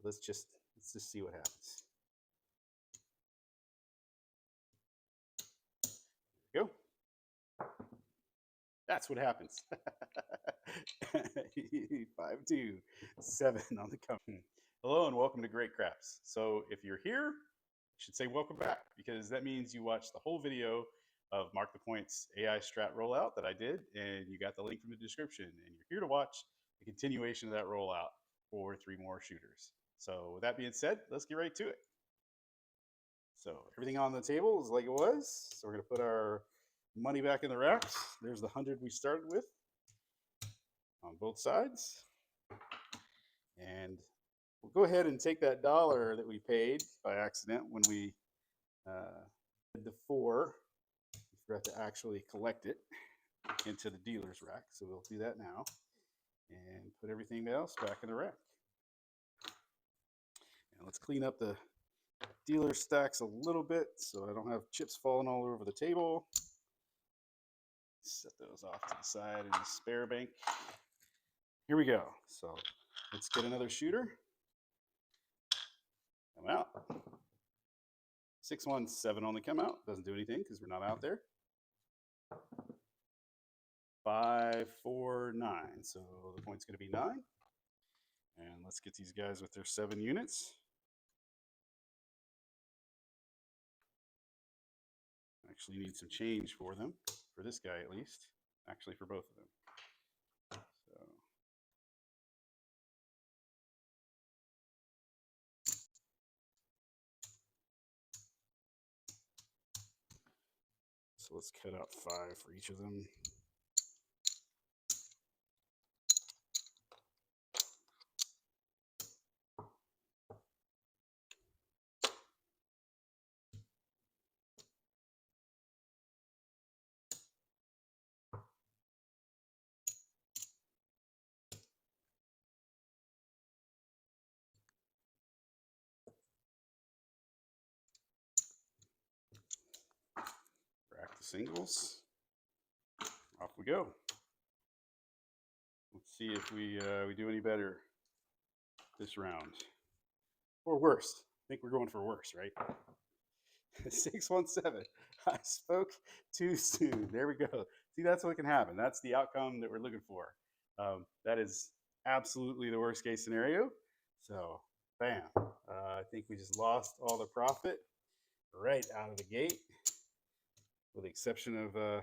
let's just see what happens. There we go. That's what happens. 5, 2, 7 on the come. Hello and welcome to Great Craps. So if you're here, I should say welcome back, because that means you watched the whole video of Mark the Points AI Strat rollout that I did, and you got the link from the description, and you're here to watch the continuation of that rollout for 3 more shooters. So with that being said, let's get right to it. So everything on the table is like it was. So we're gonna put our money back in the racks. There's the 100 we started with on both sides. And we'll go ahead and take that $1 that we paid by accident when we did the 4. We forgot to actually collect it into the dealer's rack. So we'll do that now and put everything else back in the rack. And let's clean up the dealer stacks a little bit so I don't have chips falling all over the table. Set those off to the side in the spare bank. Here we go. So let's get another shooter. Come out. 617 only come out. Doesn't do anything because we're not out there. 5, 4, 9. So the point's going to be 9. And let's get these guys with their 7 units. Actually need some change for them, for this guy at least. Actually for both of them. So let's cut out 5 for each of them. Rack the singles. Off we go. Let's see if we do any better this round. Or worse. I think we're going for worse, right? 617. I spoke too soon. There we go. See, that's what can happen. That's the outcome that we're looking for. That is absolutely the worst case scenario. So, bam. I think we just lost all the profit right out of the gate, with the exception of the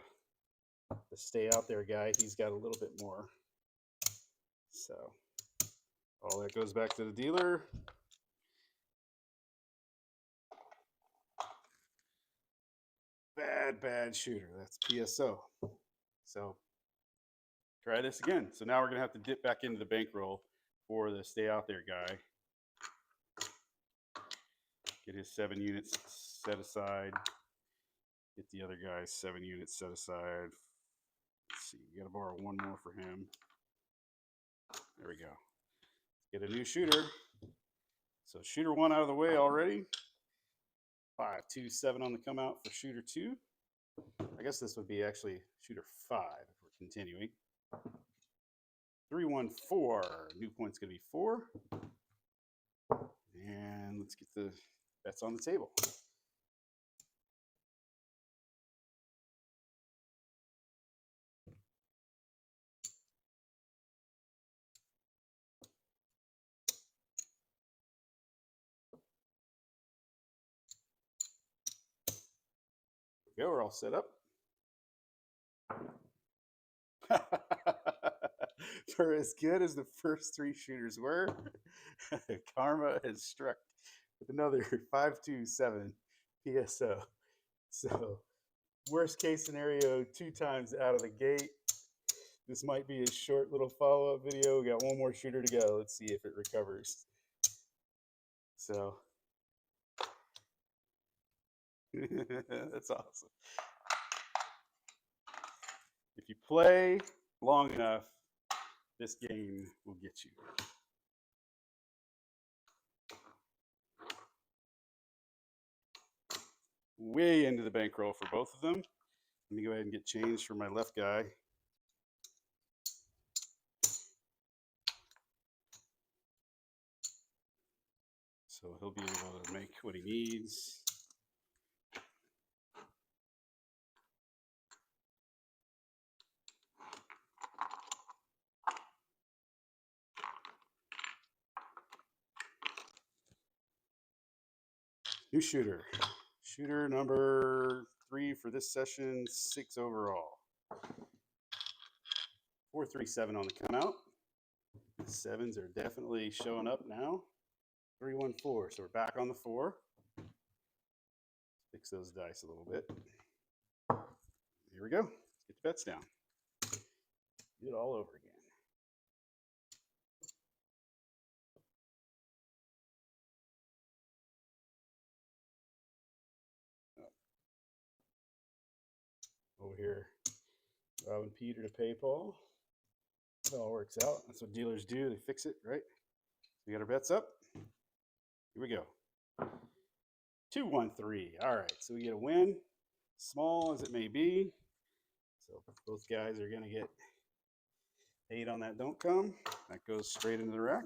stay out there guy. He's got a little bit more. So, all that goes back to the dealer. Bad shooter. That's PSO. So try this again. So now we're going to have to dip back into the bankroll for the stay out there guy. Get his 7 units set aside. Get the other guy's 7 units set aside. Let's see. We got to borrow 1 more for him. There we go. Get a new shooter. So shooter 1 out of the way already. 5, 2, 7 on the come out for shooter 2. I guess this would be actually shooter 5 if we're continuing. 3, 1, 4. New point's going to be 4. And let's get the bets on the table. There we go. We're all set up. For as good as the first 3 shooters were, karma has struck with another 5, 2, 7 PSO. So worst case scenario, 2 times out of the gate. This might be a short little follow-up video. We got 1 more shooter to go. Let's see if it recovers. So that's awesome. If you play long enough, this game will get you. Way into the bankroll for both of them. Let me go ahead and get change for my left guy. So he'll be able to make what he needs. New shooter. Shooter number 3 for this session, 6 overall. 437 on the come out. The 7s are definitely showing up now. 314. So we're back on the 4. Fix those dice a little bit. Here we go. Let's get the bets down. Do it all over again. Over here, robbing Peter to pay Paul. It all works out. That's what dealers do. They fix it, right? We got our bets up. Here we go. 2-1-3. All right, so we get a win, small as it may be. So both guys are going to get 8 on that don't come. That goes straight into the rack.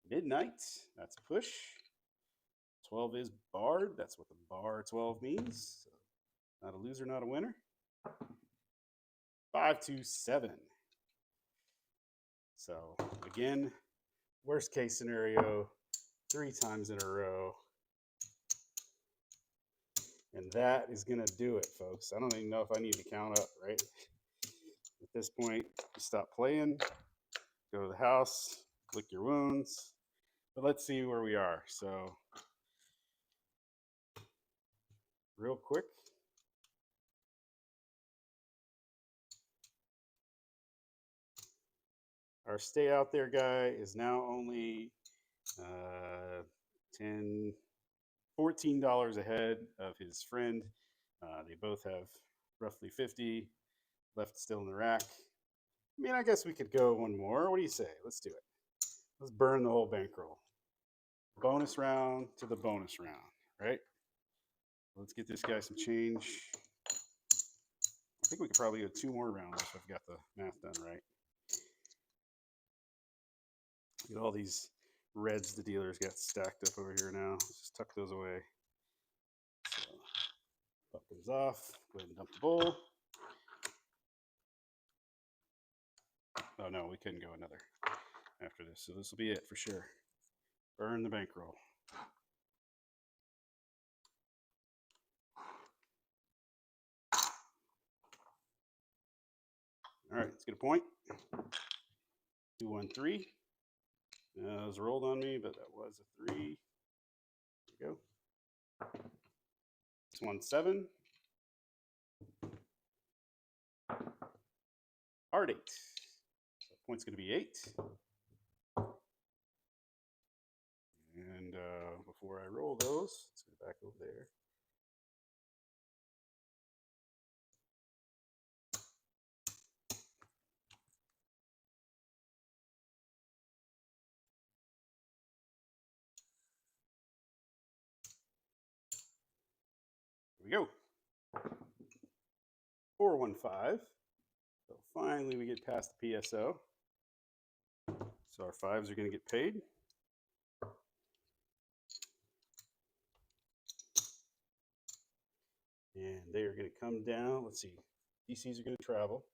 Midnight, that's push. 12 is barred. That's what the bar 12 means. So not a loser, not a winner. 5-7. So again, worst case scenario, 3 times in a row. And that is going to do it, folks. I don't even know if I need to count up, right? At this point, you stop playing, go to the house, lick your wounds. But let's see where we are. So real quick. Our stay out there guy is now only $14 ahead of his friend. They both have roughly 50 left still in the rack. I mean, I guess we could go one more. What do you say? Let's do it. Let's burn the whole bankroll. Bonus round to the bonus round, right? Let's get this guy some change. I think we could probably go 2 more rounds if I've got the math done right. Get all these reds the dealers got stacked up over here now. Let's just tuck those away. So, buck those off. Go ahead and dump the bowl. Oh no, we couldn't go another after this. So this will be it for sure. Burn the bankroll. All right, let's get a point. 2-1-3. It was rolled on me, but that was a 3. There we go. 6-1-7. Hard 8. So point's going to be 8. And before I roll those, let's go back over there. Here we go. 4-1-5. So finally we get past the PSO. So our 5s are going to get paid. And they are going to come down. Let's see. DCs are going to travel.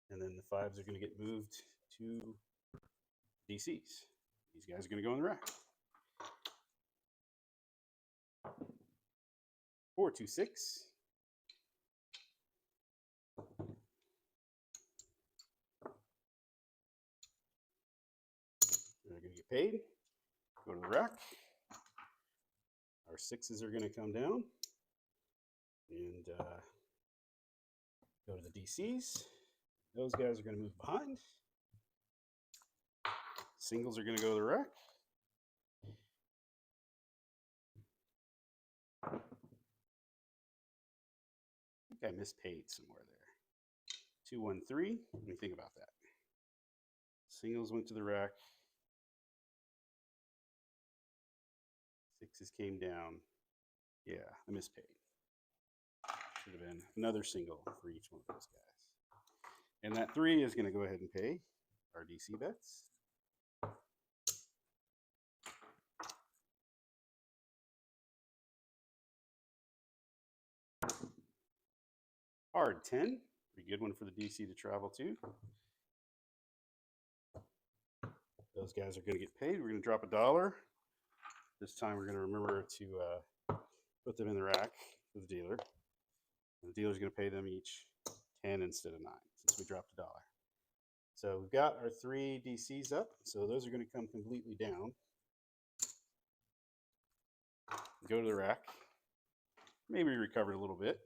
And then the 5s are going to get moved to DCs. These guys are going to go in the rack. 4-2-6. They're going to get paid. Go to the rack. Our 6s are going to come down and go to the DCs. Those guys are going to move behind. Singles are going to go to the rack. I think I mispaid somewhere there. 2-1-3. What do you think about that? Singles went to the rack. 6s came down. Yeah, I mispaid. Should have been another single for each one of those guys. And that 3 is going to go ahead and pay our DC bets. Hard 10, pretty good one for the DC to travel to. Those guys are going to get paid. We're going to drop $1. This time we're going to remember to put them in the rack for the dealer. And the dealer's going to pay them each 10 instead of 9 since we dropped $1. So we've got our 3 DCs up. So those are going to come completely down. Go to the rack. Maybe recover a little bit.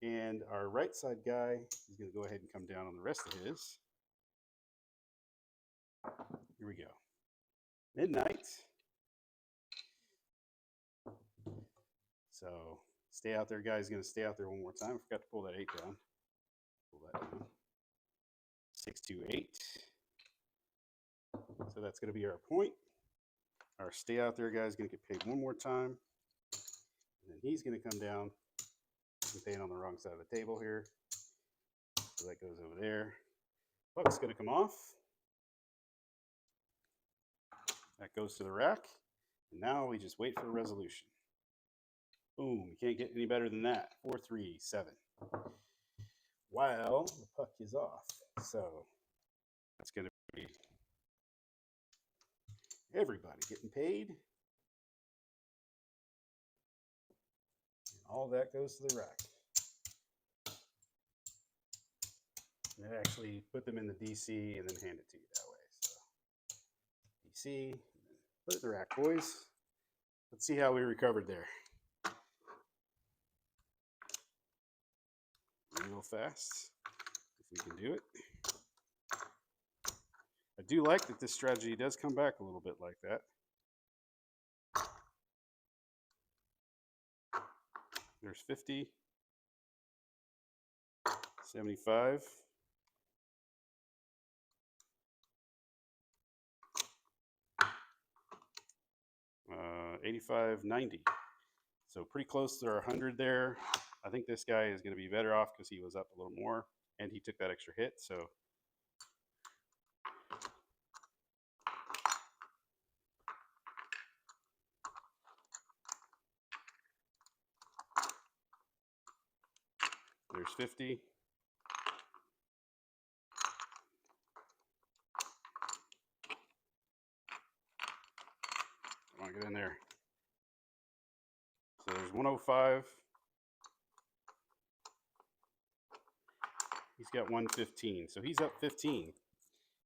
And our right side guy is going to go ahead and come down on the rest of his. Here we go. Midnight. So stay out there, guys. Going to stay out there one more time. I forgot to pull that 8 down. Pull that down. 628. So that's going to be our point. Our stay out there guy is going to get paid one more time. And then he's going to come down. I'm paying on the wrong side of the table here. So that goes over there. Puck's going to come off. That goes to the rack. And now we just wait for a resolution. Boom. You can't get any better than that. 4-3-7. While the puck is off. So that's going to be everybody getting paid. And all that goes to the rack. And actually put them in the DC and then hand it to you that way. So DC, put it in the rack, boys. Let's see how we recovered there. Real fast, if we can do it. I do like that this strategy does come back a little bit like that. There's 50, 75. 85, 90. So pretty close to our 100 there. I think this guy is going to be better off because he was up a little more and he took that extra hit. So there's 50. Come on, get in there. So there's 105. He's got 115. So he's up 15.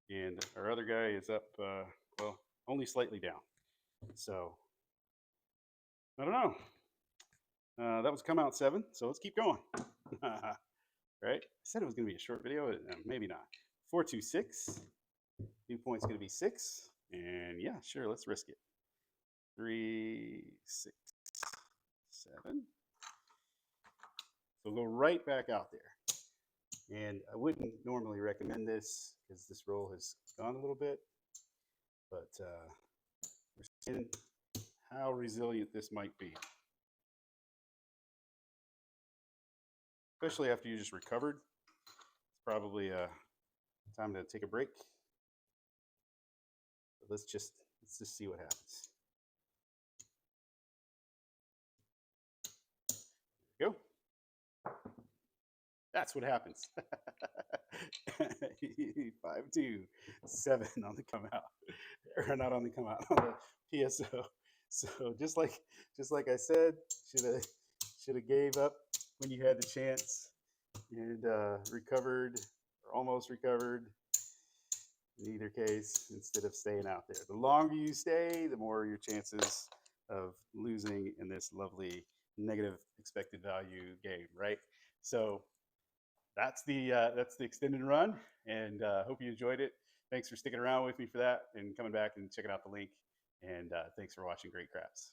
And our other guy is up, well, only slightly down. So I don't know. That was come out 7. So let's keep going. Right? I said it was going to be a short video. Maybe not. 426. New point's going to be 6. And yeah, sure. Let's risk it. 3, 6, 7. So we'll go right back out there. And I wouldn't normally recommend this because this roll has gone a little bit. But we're seeing how resilient this might be. Especially after you just recovered. It's probably time to take a break. But let's just see what happens. There we go. That's what happens. 5-2, 7 on the come out, or not on the come out, on the PSO. So just like I said, should have gave up when you had the chance and recovered or almost recovered. In either case, instead of staying out there, the longer you stay, the more your chances of losing in this lovely negative expected value game, right? So that's the extended run, and hope you enjoyed it. Thanks for sticking around with me for that and coming back and checking out the link. And thanks for watching Great Craps.